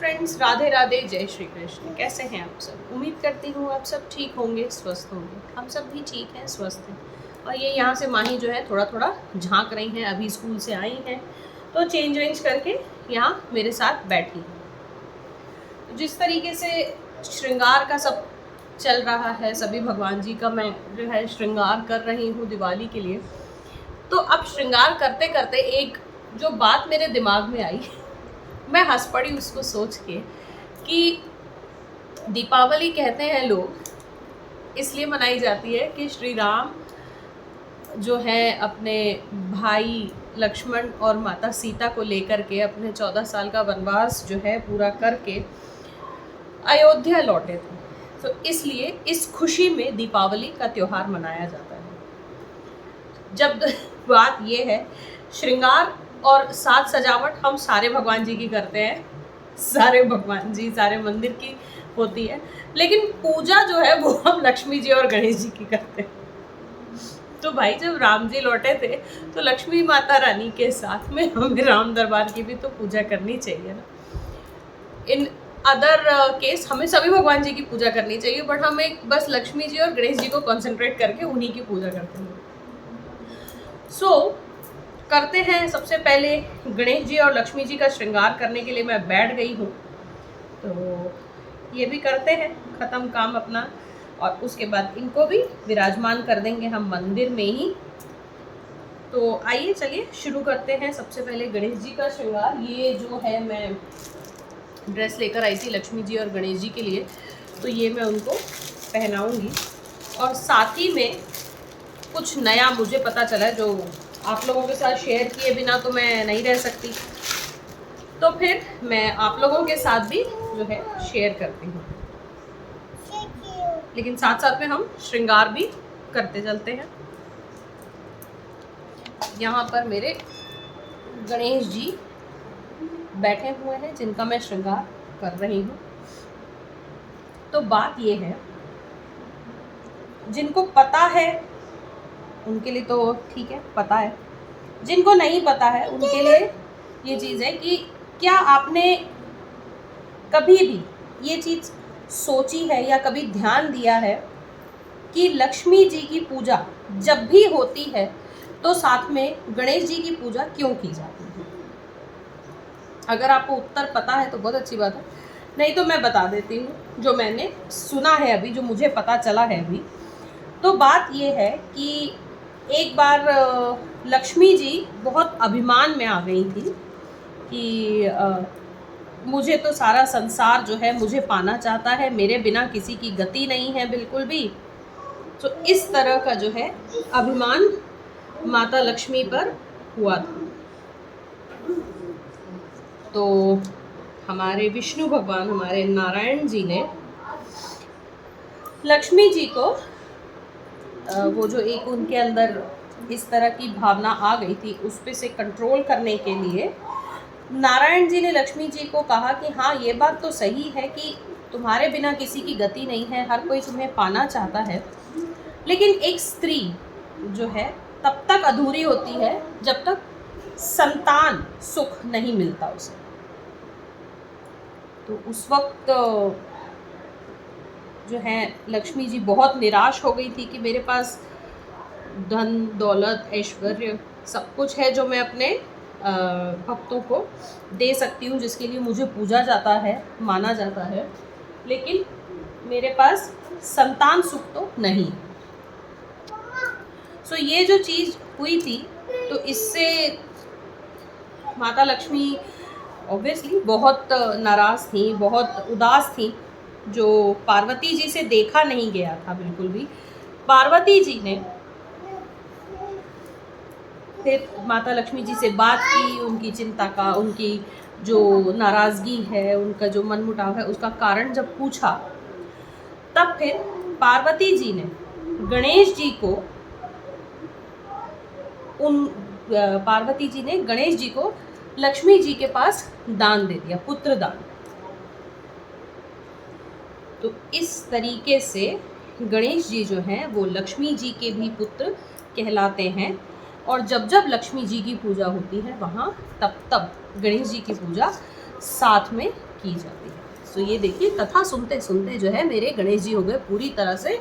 Friends, Radhe Radhe, जय श्री कृष्ण। कैसे हैं आप सब? उम्मीद करती हूँ आप सब ठीक होंगे, स्वस्थ होंगे। हम सब भी ठीक हैं, स्वस्थ हैं। और ये यहाँ से माही जो है थोड़ा थोड़ा झांक रही हैं, अभी स्कूल से आई हैं तो चेंज वेंज करके यहाँ मेरे साथ बैठी हैं। तो जिस तरीके से श्रृंगार का सब चल रहा है, सभी भगवान जी का मैं जो है श्रृंगार कर रही हूँ दिवाली के लिए। तो अब श्रृंगार करते करते एक जो बात मेरे दिमाग में आई, मैं हंस पड़ी उसको सोच के कि दीपावली कहते हैं लोग इसलिए मनाई जाती है कि श्री राम जो है अपने भाई लक्ष्मण और माता सीता को लेकर के अपने 14 साल का वनवास जो है पूरा करके अयोध्या लौटे थे। तो इसलिए इस खुशी में दीपावली का त्यौहार मनाया जाता है। जब बात ये है, श्रृंगार और साज सजावट हम सारे भगवान जी की करते हैं, सारे भगवान जी सारे मंदिर की होती है, लेकिन पूजा जो है वो हम लक्ष्मी जी और गणेश जी की करते हैं। तो भाई जब राम जी लौटे थे तो लक्ष्मी माता रानी के साथ में हमें राम दरबार की भी तो पूजा करनी चाहिए ना। इन अदर केस हमें सभी भगवान जी की पूजा करनी चाहिए, बट हम एक बस लक्ष्मी जी और गणेश जी को कंसंट्रेट करके उन्हीं की पूजा करते हैं। करते हैं। सबसे पहले गणेश जी और लक्ष्मी जी का श्रृंगार करने के लिए मैं बैठ गई हूँ, तो ये भी करते हैं ख़त्म काम अपना, और उसके बाद इनको भी विराजमान कर देंगे हम मंदिर में ही। तो आइए चलिए शुरू करते हैं। सबसे पहले गणेश जी का श्रृंगार, ये जो है मैं ड्रेस लेकर आई थी लक्ष्मी जी और गणेश जी के लिए, तो ये मैं उनको पहनाऊंगी। और साथ ही में कुछ नया मुझे पता चला जो आप लोगों के साथ शेयर किए बिना तो मैं नहीं रह सकती, तो फिर मैं आप लोगों के साथ भी जो है शेयर करती हूँ। लेकिन साथ साथ में हम श्रृंगार भी करते चलते हैं। यहाँ पर मेरे गणेश जी बैठे हुए हैं जिनका मैं श्रृंगार कर रही हूँ। तो बात ये है, जिनको पता है उनके लिए तो ठीक है, पता है। जिनको नहीं पता है उनके लिए ये चीज़ है कि क्या आपने कभी भी ये चीज़ सोची है या कभी ध्यान दिया है कि लक्ष्मी जी की पूजा जब भी होती है तो साथ में गणेश जी की पूजा क्यों की जाती है? अगर आपको उत्तर पता है तो बहुत अच्छी बात है, नहीं तो मैं बता देती हूँ जो मैंने सुना है अभी, जो मुझे पता चला है अभी। तो बात ये है कि एक बार लक्ष्मी जी बहुत अभिमान में आ गई थी कि मुझे तो सारा संसार जो है मुझे पाना चाहता है, मेरे बिना किसी की गति नहीं है बिल्कुल भी। तो इस तरह का जो है अभिमान माता लक्ष्मी पर हुआ था। तो हमारे विष्णु भगवान, हमारे नारायण जी ने लक्ष्मी जी को वो जो एक उनके अंदर इस तरह की भावना आ गई थी उस पे से कंट्रोल करने के लिए नारायण जी ने लक्ष्मी जी को कहा कि हाँ, ये बात तो सही है कि तुम्हारे बिना किसी की गति नहीं है, हर कोई तुम्हें पाना चाहता है, लेकिन एक स्त्री जो है तब तक अधूरी होती है जब तक संतान सुख नहीं मिलता उसे। तो उस वक्त जो है लक्ष्मी जी बहुत निराश हो गई थी कि मेरे पास धन दौलत ऐश्वर्य सब कुछ है जो मैं अपने भक्तों को दे सकती हूँ, जिसके लिए मुझे पूजा जाता है, माना जाता है, लेकिन मेरे पास संतान सुख तो नहीं। सो ये जो चीज़ हुई थी तो इससे माता लक्ष्मी ऑब्वियसली बहुत नाराज़ थी, बहुत उदास थी, जो पार्वती जी से देखा नहीं गया था बिल्कुल भी। पार्वती जी ने फिर माता लक्ष्मी जी से बात की, उनकी चिंता का, उनकी जो नाराज़गी है, उनका जो मनमुटाव है, उसका कारण जब पूछा, तब फिर पार्वती जी ने गणेश जी को पार्वती जी ने गणेश जी को लक्ष्मी जी के पास दान दे दिया, पुत्र दान। तो इस तरीके से गणेश जी जो हैं वो लक्ष्मी जी के भी पुत्र कहलाते हैं, और जब जब लक्ष्मी जी की पूजा होती है वहाँ तब तब गणेश जी की पूजा साथ में की जाती है। तो ये देखिए, कथा सुनते सुनते जो है मेरे गणेश जी हो गए पूरी तरह से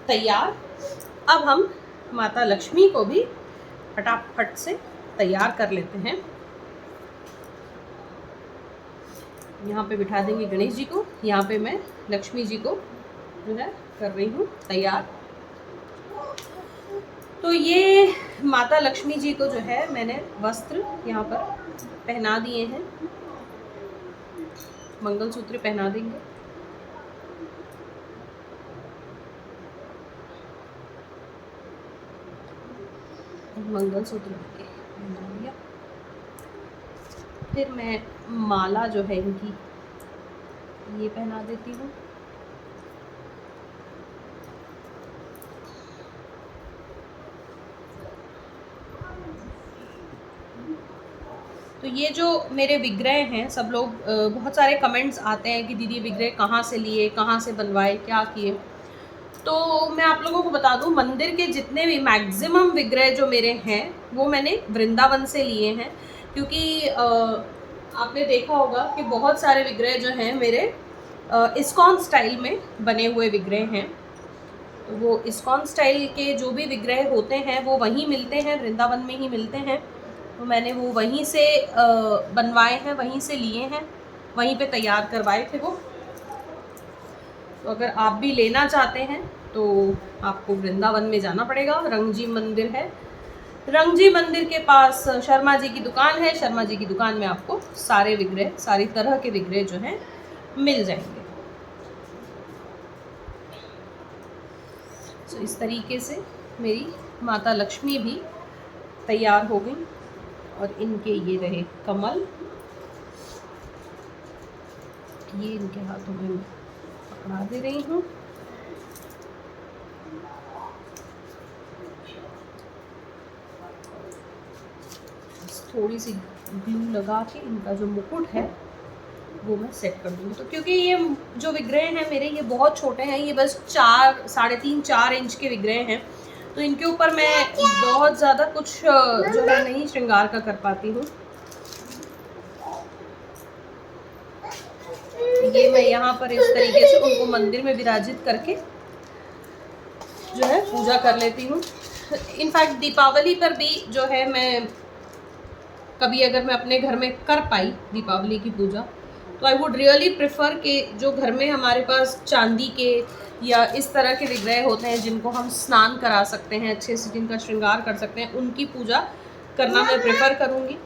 तैयार। अब हम माता लक्ष्मी को भी फटाफट से तैयार कर लेते हैं। यहाँ पे बिठा देंगे गणेश जी को, यहाँ पे मैं लक्ष्मी जी को जो है कर रही हूँ तैयार। तो ये माता लक्ष्मी जी को जो है मैंने वस्त्र यहाँ पर पहना दिए हैं, मंगलसूत्र पहना देंगे। मंगलसूत्र पहना दिया। फिर मैं माला जो है इनकी ये पहना देती हूँ। तो ये जो मेरे विग्रह हैं, सब लोग बहुत सारे कमेंट्स आते हैं कि दीदी विग्रह कहाँ से लिए, कहाँ से बनवाए, क्या किए। तो मैं आप लोगों को बता दूं, मंदिर के जितने भी मैक्सिमम विग्रह जो मेरे हैं वो मैंने वृंदावन से लिए हैं, क्योंकि आपने देखा होगा कि बहुत सारे विग्रह जो हैं मेरे इस्कॉन स्टाइल में बने हुए विग्रह हैं। तो वो इस्कॉन स्टाइल के जो भी विग्रह होते हैं वो वहीं मिलते हैं, वृंदावन में ही मिलते हैं। तो मैंने वो वहीं से बनवाए हैं, वहीं से लिए हैं, वहीं पे तैयार करवाए थे वो। तो अगर आप भी लेना चाहते हैं तो आपको वृंदावन में जाना पड़ेगा। रंगजी मंदिर है, रंगजी मंदिर के पास शर्मा जी की दुकान है। शर्मा जी की दुकान में आपको सारे विग्रह, सारी तरह के विग्रह जो हैं मिल जाएंगे। तो इस तरीके से मेरी माता लक्ष्मी भी तैयार हो गई। और इनके ये रहे कमल, ये इनके हाथों में पकड़ा दे रही हूँ। थोड़ी सी ग्लू लगा के इनका जो मुकुट है वो मैं सेट कर दूँगी। तो क्योंकि ये जो विग्रह हैं मेरे, ये बहुत छोटे हैं, ये बस 3.5-4 इंच के विग्रह हैं, तो इनके ऊपर मैं बहुत ज़्यादा कुछ जो है नहीं श्रृंगार का कर पाती हूँ। ये मैं यहाँ पर इस तरीके से उनको मंदिर में विराजित करके जो है पूजा कर लेती हूँ। इनफैक्ट दीपावली पर भी जो है मैं कभी अगर मैं अपने घर में कर पाई दीपावली की पूजा, तो आई वुड रियली प्रेफर कि जो घर में हमारे पास चांदी के या इस तरह के विग्रह होते हैं जिनको हम स्नान करा सकते हैं, अच्छे से जिनका श्रृंगार कर सकते हैं, उनकी पूजा करना मैं प्रेफर करूँगी।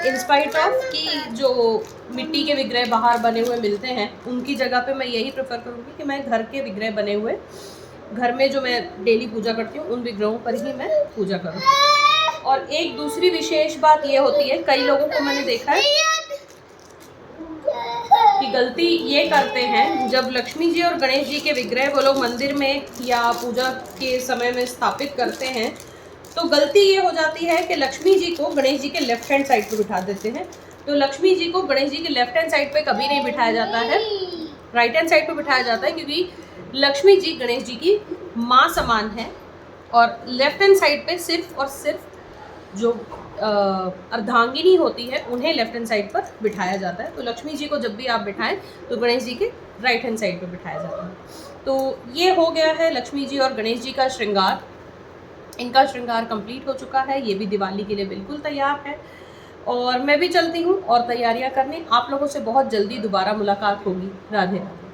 इंस्पाइट ऑफ कि जो मिट्टी के विग्रह बाहर बने हुए मिलते हैं, उनकी जगह पे मैं यही प्रेफर करूँगी कि मैं घर के विग्रह बने हुए, घर में जो मैं डेली पूजा करती हूँ उन विग्रहों पर ही मैं पूजा करूँ। और एक दूसरी विशेष बात ये होती है, कई लोगों को मैंने देखा है कि गलती ये करते हैं, जब लक्ष्मी जी और गणेश जी के विग्रह वो लोग मंदिर में या पूजा के समय में स्थापित करते हैं, तो गलती ये हो जाती है कि लक्ष्मी जी को गणेश जी के लेफ्ट हैंड साइड पे बिठा देते हैं। तो लक्ष्मी जी को गणेश जी के लेफ्ट हैंड साइड पे कभी नहीं बिठाया जाता है, राइट हैंड साइड पे बिठाया जाता है, क्योंकि लक्ष्मी जी गणेश जी की माँ समान है। और लेफ्ट हैंड साइड पे सिर्फ और सिर्फ जो अर्धांगिनी होती है उन्हें लेफ्ट हैंड साइड पर बिठाया जाता है। तो लक्ष्मी जी को जब भी आप बिठाएं तो गणेश जी के राइट हैंड साइड पर बिठाया जाता है। तो ये हो गया है लक्ष्मी जी और गणेश जी का श्रृंगार। इनका श्रृंगार कंप्लीट हो चुका है, ये भी दिवाली के लिए बिल्कुल तैयार है। और मैं भी चलती हूँ और तैयारियाँ करने। आप लोगों से बहुत जल्दी दोबारा मुलाकात होगी। राधे राधे।